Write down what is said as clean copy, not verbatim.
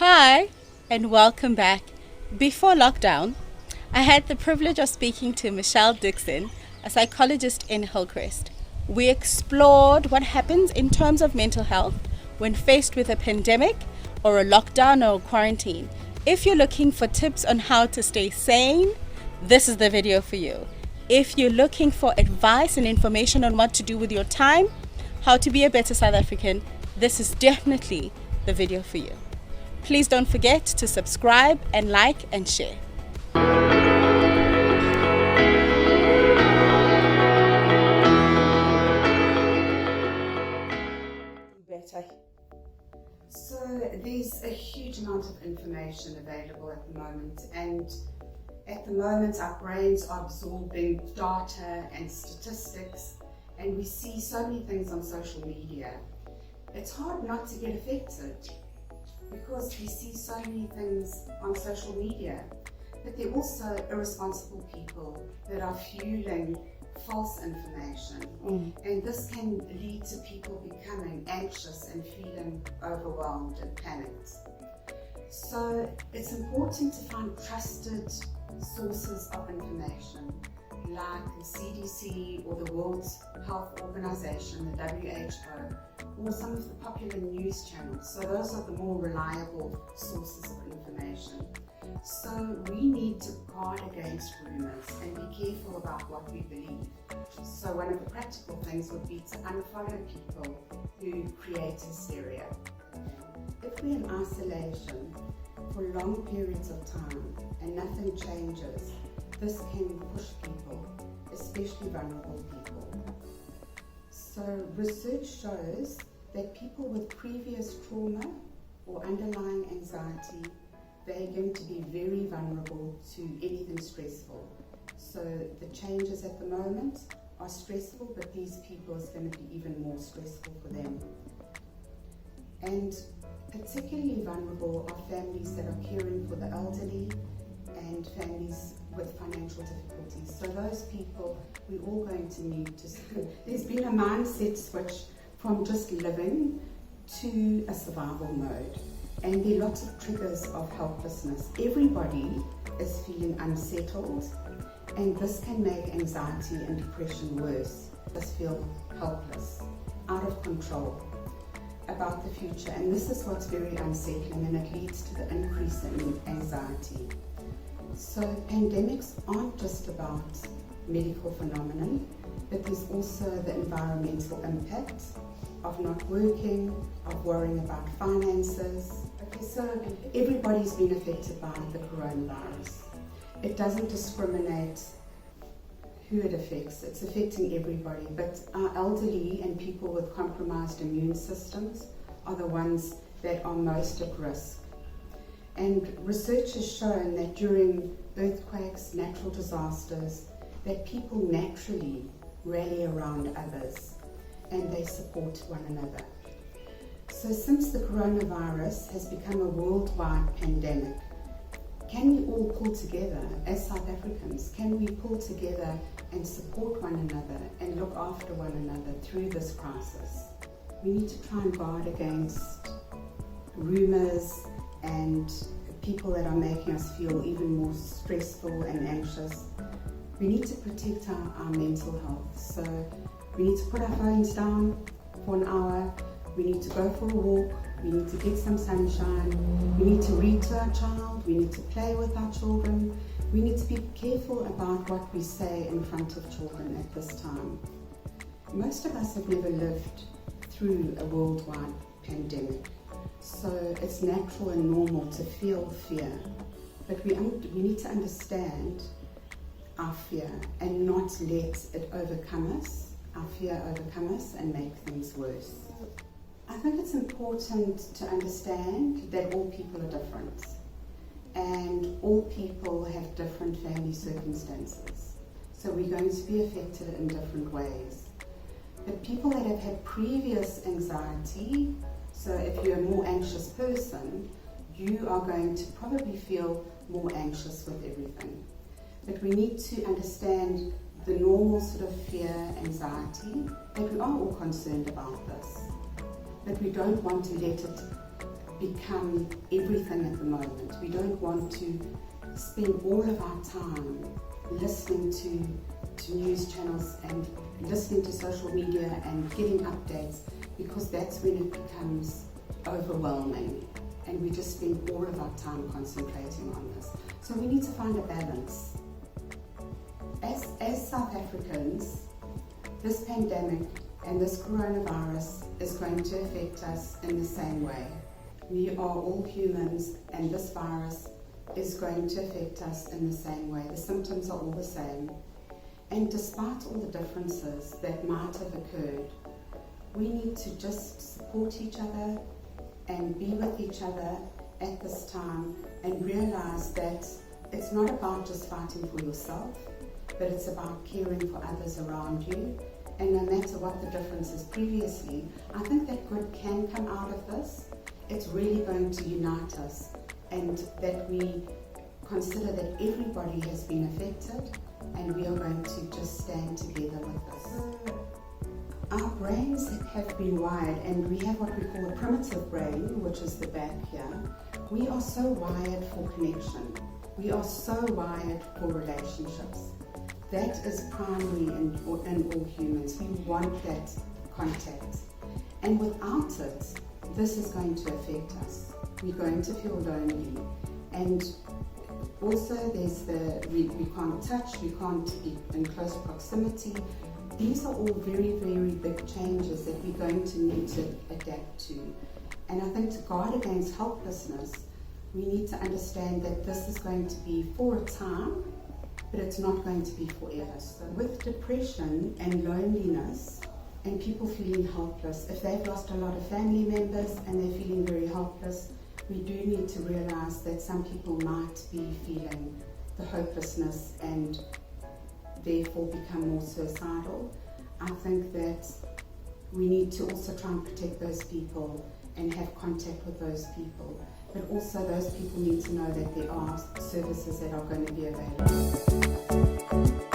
Hi, and welcome back. Before lockdown, I had the privilege of speaking to Michelle Dixon, a psychologist in Hillcrest. We explored what happens in terms of mental health when faced with a pandemic or a lockdown or quarantine. If you're looking for tips on how to stay sane, this is the video for you. If you're looking for advice and information on what to do with your time, how to be a better South African, this is definitely the video for you. Please don't forget to subscribe and like and share. Better. So there's a huge amount of information available at the moment, and at the moment our brains are absorbing data and statistics, and we see so many things on social media. It's hard not to get affected because we see so many things on social media, but there are also irresponsible people that are fueling false information, and this can lead to people becoming anxious and feeling overwhelmed and panicked. So it's important to find trusted sources of information like the CDC or the World Health Organization, the WHO, or some of the popular news channels. So those are the more reliable sources of information. So we need to guard against rumors and be careful about what we believe. So one of the practical things would be to unfollow people who create hysteria. If we're in isolation for long periods of time and nothing changes, this can push people, especially vulnerable people. So research shows that people with previous trauma or underlying anxiety, they're going to be very vulnerable to anything stressful. So the changes at the moment are stressful, but these people is going to be even more stressful for them. And particularly vulnerable are families that are caring for the elderly and families with financial difficulties. So those people, we're all going to need to, there's been a mindset switch from just living to a survival mode. And there are lots of triggers of helplessness. Everybody is feeling unsettled, and this can make anxiety and depression worse. Just feel helpless, out of control about the future. And this is what's very unsettling, and it leads to the increase in anxiety. So pandemics aren't just about medical phenomenon, but there's also the environmental impact of not working, of worrying about finances. Okay, so everybody's been affected by the coronavirus. It doesn't discriminate who it affects, it's affecting everybody, but our elderly and people with compromised immune systems are the ones that are most at risk. And research has shown that during earthquakes, natural disasters, that people naturally rally around others and they support one another. So since the coronavirus has become a worldwide pandemic, can we all pull together as South Africans? Can we pull together and support one another and look after one another through this crisis? We need to try and guard against rumors and people that are making us feel even more stressful and anxious. We need to protect our mental health. So we need to put our phones down for an hour. We need to go for a walk. We need to get some sunshine. We need to read to our child. We need to play with our children. We need to be careful about what we say in front of children at this time. Most of us have never lived through a worldwide pandemic. So it's natural and normal to feel fear, but we need to understand our fear and not let it overcome us, our fear overcome us and make things worse. I think it's important to understand that all people are different and all people have different family circumstances. So we're going to be affected in different ways. But people that have had previous anxiety, so if you're a more anxious person, you are going to probably feel more anxious with everything. But we need to understand the normal sort of fear, anxiety, that we are all concerned about this. But we don't want to let it become everything at the moment. We don't want to spend all of our time listening to news channels and listening to social media and getting updates, because that's when it becomes overwhelming and we just spend all of our time concentrating on this. So we need to find a balance. As South Africans, this pandemic and this coronavirus is going to affect us in the same way. We are all humans, and this virus is going to affect us in the same way. The symptoms are all the same. And despite all the differences that might have occurred, we need to just support each other and be with each other at this time and realize that it's not about just fighting for yourself, but it's about caring for others around you. And no matter what the difference is previously, I think that good can come out of this. It's really going to unite us, and that we consider that everybody has been affected and we are going to just stand together with this. Our brains have been wired, and we have what we call a primitive brain, which is the back here. We are so wired for connection. We are so wired for relationships. That is primary in all humans. We want that contact. And without it, this is going to affect us. We're going to feel lonely. And also there's we can't touch, we can't be in close proximity. These are all very, very big changes that we're going to need to adapt to. And I think to guard against helplessness, we need to understand that this is going to be for a time, but it's not going to be forever. So with depression and loneliness and people feeling helpless, if they've lost a lot of family members and they're feeling very helpless, we do need to realize that some people might be feeling the hopelessness and therefore become more suicidal. I think that we need to also try and protect those people and have contact with those people. But also those people need to know that there are services that are going to be available.